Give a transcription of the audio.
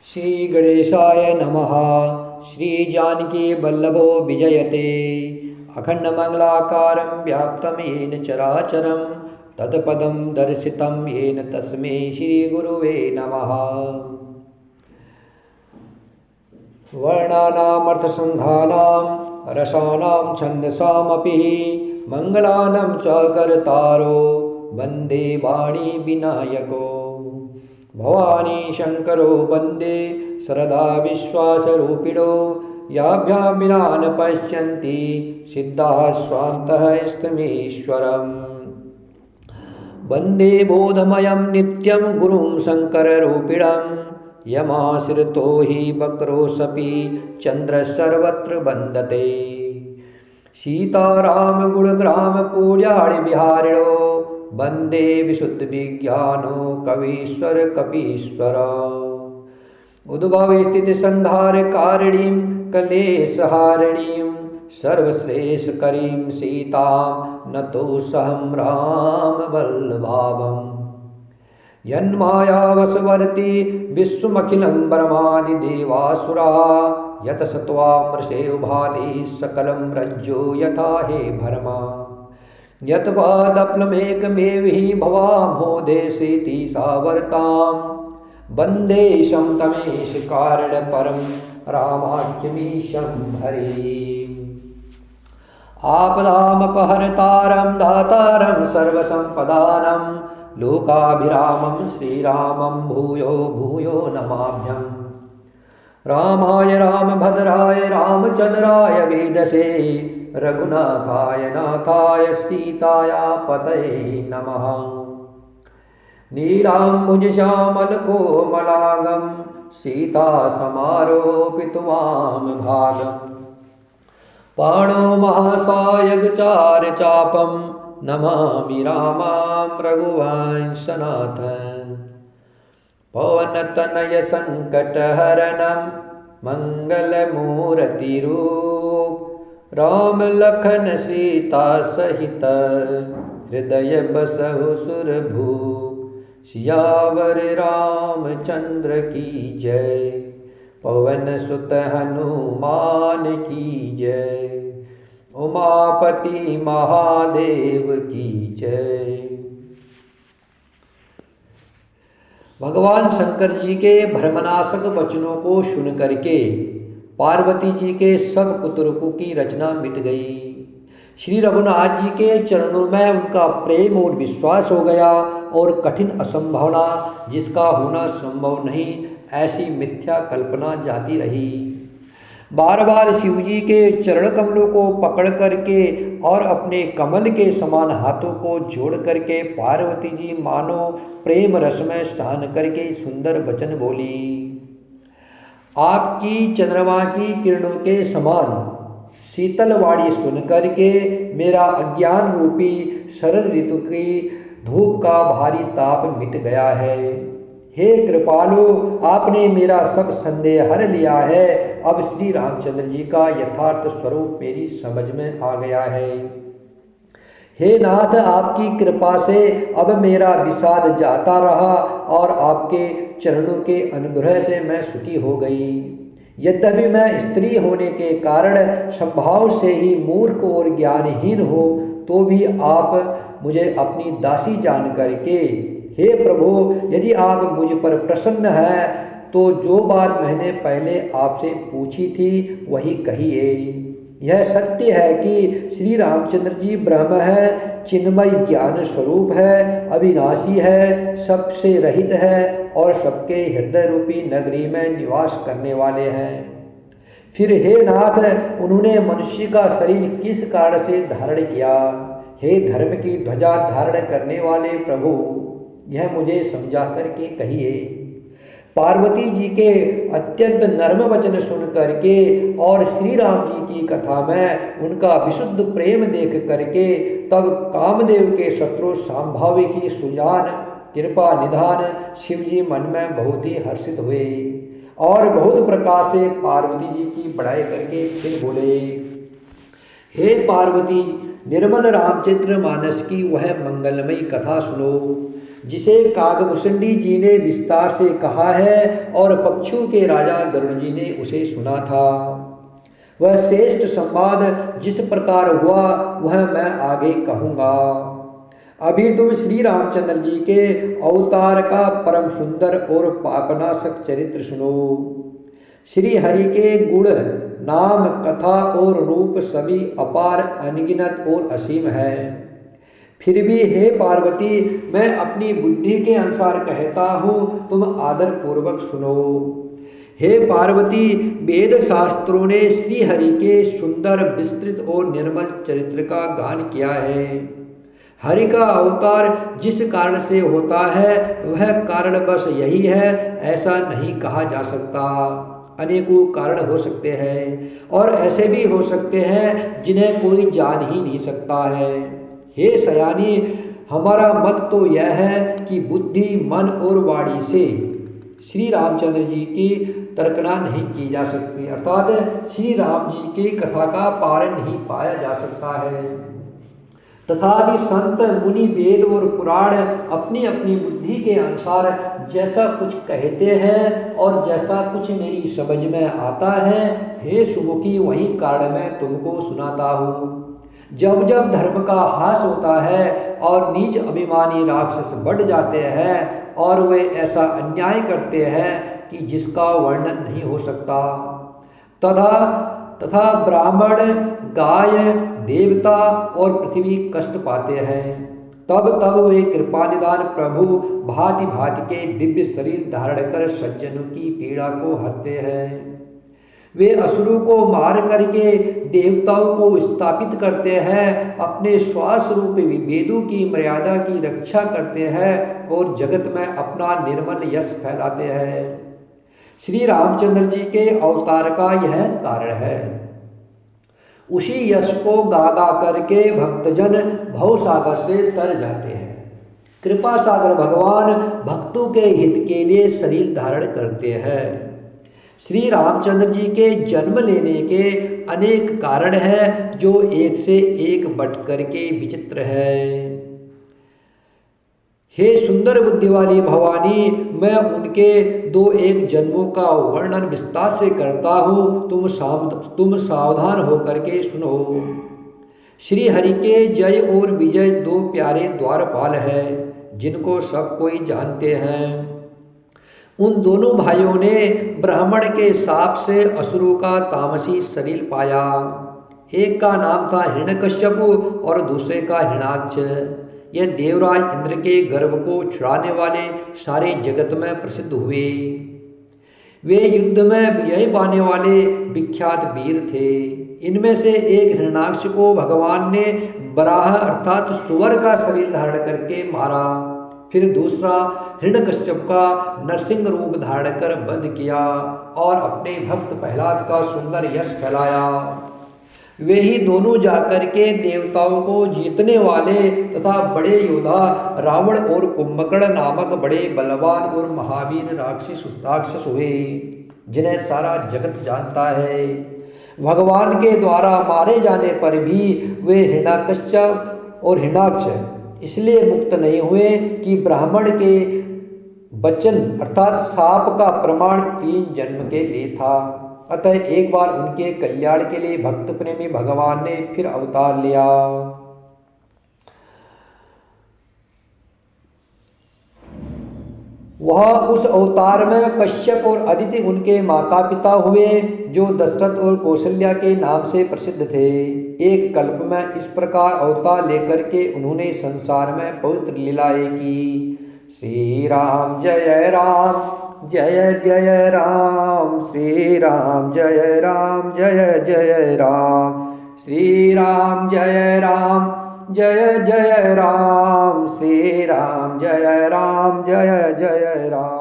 श्री गणेशाय नमः। श्री जानकी वल्लभो विजयते अखंडमंगलाकारं व्याप्तं येन चराचरं तत्पदं दर्शितं येन तस्मै श्रीगुरुवे नमः। वर्णानामर्थसंघानां रसानां छन्दसामपि मङ्गलानं च कर्तारो वन्दे वाणी विनायको। भवानी शंकरो वन्दे सरदा विश्वासरूपिणो याभ्यां विना न पश्यन्ति सिद्धाः स्वान्तः स्तमेश्वरम्। वन्दे बोधमयं नित्यं गुरुं शङ्कररूपिणं यमाश्रितो हि वक्रोऽसपि चन्द्रः सर्वत्र वन्दते। सीतारामगुणग्राम पूज्याणि विहारिणो वन्दे विशुद्धविज्ञानो कवीश्वर कपीश्वर। उद्भवस्थितिसंहारकारिणीं कलेशहारिणीं सर्वश्रेष्ठकरीं सीतां नतोऽहं रामवल्लभाम्। यन्मायावशवर्ती विश्वमखिलं ब्रह्मादिदेवासुराः यतसत्त्वामृषेव भाति सकलं रज्जो यथा हे भरमा। यत्पादप्लमेकमेव हि भवामोदेशेति सावर्तां वन्दे शं तमेश कारणपरं रामाख्यमीशं हरिम्। आपदामपहर्तारं दातारं सर्वसम्पदानं लोकाभिरामं श्रीरामं भूयो भूयो नमाम्यहम्। रामाय रामभद्राय रामचन्द्राय वेदसे रघुनाथाय नाथाय सीताया पतये नमः। नीलाम्बुजश्यामलकोमलांगं सीतासमारोपितवामभागं। पाणो महासायकचारचापं नमामि रामां रघुवंशनाथं। पवनतनयसङ्कटहरणं मङ्गलमूर्तिरूप राम लखन सीता सहित हृदय बसहु सुरभूप। सियावर रामचंद्र की जय पवन सुत हनुमान की जय उमापति महादेव की जय। भगवान शंकर जी के भ्रमनाशक वचनों को सुन करके पार्वती जी के सब कुतर्कों की रचना मिट गई। श्री रघुनाथ जी के चरणों में उनका प्रेम और विश्वास हो गया और कठिन असंभावना जिसका होना संभव नहीं ऐसी मिथ्या कल्पना जाती रही। बार बार शिव जी के चरण कमलों को पकड़ करके और अपने कमल के समान हाथों को जोड़ करके पार्वती जी मानो प्रेम रस में स्नान करके सुंदर वचन बोली। आपकी चंद्रमा की किरणों के समान शीतल वाणी सुन करके मेरा अज्ञान रूपी शरद ऋतु की धूप का भारी ताप मिट गया है। हे कृपालु, आपने मेरा सब संदेह हर लिया है। अब श्री रामचंद्र जी का यथार्थ स्वरूप मेरी समझ में आ गया है। हे नाथ, आपकी कृपा से अब मेरा विषाद जाता रहा और आपके चरणों के अनुग्रह से मैं सुखी हो गई। यद्यपि मैं स्त्री होने के कारण स्वभाव से ही मूर्ख और ज्ञानहीन हो तो भी आप मुझे अपनी दासी जान करके हे प्रभु, यदि आप मुझ पर प्रसन्न हैं तो जो बात मैंने पहले आपसे पूछी थी वही कहिए। यह सत्य है कि श्री रामचंद्र जी ब्रह्म है, चिन्मय ज्ञान स्वरूप है, अविनाशी है, सबसे रहित है और सबके हृदय रूपी नगरी में निवास करने वाले हैं। फिर हे नाथ, उन्होंने मनुष्य का शरीर किस कारण से धारण किया? हे धर्म की ध्वजा धारण करने वाले प्रभु, यह मुझे समझा करके कहिए। पार्वती जी के अत्यंत नर्म वचन सुन करके और श्री राम जी की कथा में उनका विशुद्ध प्रेम देख करके तब कामदेव के शत्रु संभावी की सुजान कृपा निधान शिव जी मन में बहुत ही हर्षित हुए और बहुत प्रकार से पार्वती जी की बड़ाई करके फिर बोले। हे पार्वती, निर्मल रामचरित्र मानस की वह मंगलमयी कथा सुनो जिसे कागभूषणी जी ने विस्तार से कहा है और पक्षियों के राजा गरुड़ जी ने उसे सुना था। वह श्रेष्ठ संवाद जिस प्रकार हुआ वह मैं आगे कहूँगा। अभी तुम श्री रामचंद्र जी के अवतार का परम सुंदर और पापनाशक चरित्र सुनो। श्री हरि के गुण, नाम, कथा और रूप सभी अपार, अनगिनत और असीम है। फिर भी हे पार्वती, मैं अपनी बुद्धि के अनुसार कहता हूँ, तुम आदर पूर्वक सुनो। हे पार्वती, वेद शास्त्रों ने श्री हरि के सुंदर, विस्तृत और निर्मल चरित्र का गान किया है। हरि का अवतार जिस कारण से होता है वह कारण बस यही है, ऐसा नहीं कहा जा सकता। अनेकों कारण हो सकते हैं और ऐसे भी हो सकते हैं जिन्हें कोई जान ही नहीं सकता है। हे सयानी, हमारा मत तो यह है कि बुद्धि, मन और वाणी से श्री रामचंद्र जी की तर्कना नहीं की जा सकती, अर्थात श्री राम जी की कथा का पार नहीं पाया जा सकता है। तथापि संत, मुनि, वेद और पुराण अपनी अपनी बुद्धि के अनुसार जैसा कुछ कहते हैं और जैसा कुछ मेरी समझ में आता है, हे सुमुखी, वही कारण मैं तुमको सुनाता हूँ। जब जब धर्म का ह्रास होता है और नीच अभिमानी राक्षस बढ़ जाते हैं और वे ऐसा अन्याय करते हैं कि जिसका वर्णन नहीं हो सकता, तथा ब्राह्मण, गाय, देवता और पृथ्वी कष्ट पाते हैं, तब वे कृपानिधान प्रभु भांति भांति के दिव्य शरीर धारण कर सज्जनों की पीड़ा को हरते हैं। वे असुरों को मार करके देवताओं को स्थापित करते हैं, अपने श्वास रूप वेदों की मर्यादा की रक्षा करते हैं और जगत में अपना निर्मल यश फैलाते हैं। श्री रामचंद्र जी के अवतार का यह कारण है। उसी यश को गा करके भक्तजन भवसागर से तर जाते हैं। कृपा सागर भगवान भक्तों के हित के लिए शरीर धारण करते हैं। श्री रामचंद्र जी के जन्म लेने के अनेक कारण हैं जो एक से एक बढ़ करके विचित्र है। हे सुंदर बुद्धि वाली भवानी, मैं उनके 2-1 जन्मों का वर्णन विस्तार से करता हूँ, तुम सावधान होकर के सुनो। श्री हरि के जय और विजय 2 प्यारे द्वारपाल हैं जिनको सब कोई जानते हैं। उन दोनों भाइयों ने ब्राह्मण के शाप से असुरों का तामसी शरीर पाया। एक का नाम था हिरण्यकश्यप और दूसरे का हिरण्याक्ष। यह देवराज इंद्र के गर्भ को छुड़ाने वाले सारे जगत में प्रसिद्ध हुए। वे युद्ध में विजय पाने वाले विख्यात वीर थे। इनमें से एक हिरण्याक्ष को भगवान ने बराह अर्थात सुअर का शरीर धारण करके मारा। फिर दूसरा हिरण्यकश्यप का नरसिंह रूप धारण कर वध किया और अपने भक्त प्रहलाद का सुंदर यश फैलाया। वे ही दोनों जाकर के देवताओं को जीतने वाले तथा बड़े योद्धा रावण और कुंभकर्ण नामक बड़े बलवान और महावीर राक्षस हुए, जिन्हें सारा जगत जानता है। भगवान के द्वारा मारे जाने पर भी वे हिरण्यकश्यप और हिरण्याक्ष इसलिए मुक्त नहीं हुए कि ब्राह्मण के वचन अर्थात शाप का प्रमाण 3 जन्म के लिए था। अतः एक बार उनके कल्याण के लिए भक्त प्रेमी भगवान ने फिर अवतार लिया। वह उस अवतार में कश्यप और अदिति उनके माता पिता हुए, जो दशरथ और कौशल्या के नाम से प्रसिद्ध थे। एक कल्प में इस प्रकार अवतार लेकर के उन्होंने संसार में पवित्र लीलाएं की। श्री राम जय राम जय जय राम, श्री राम जय राम जय जय राम, श्री राम जय राम जय जय राम, श्री राम जय राम जय जय राम।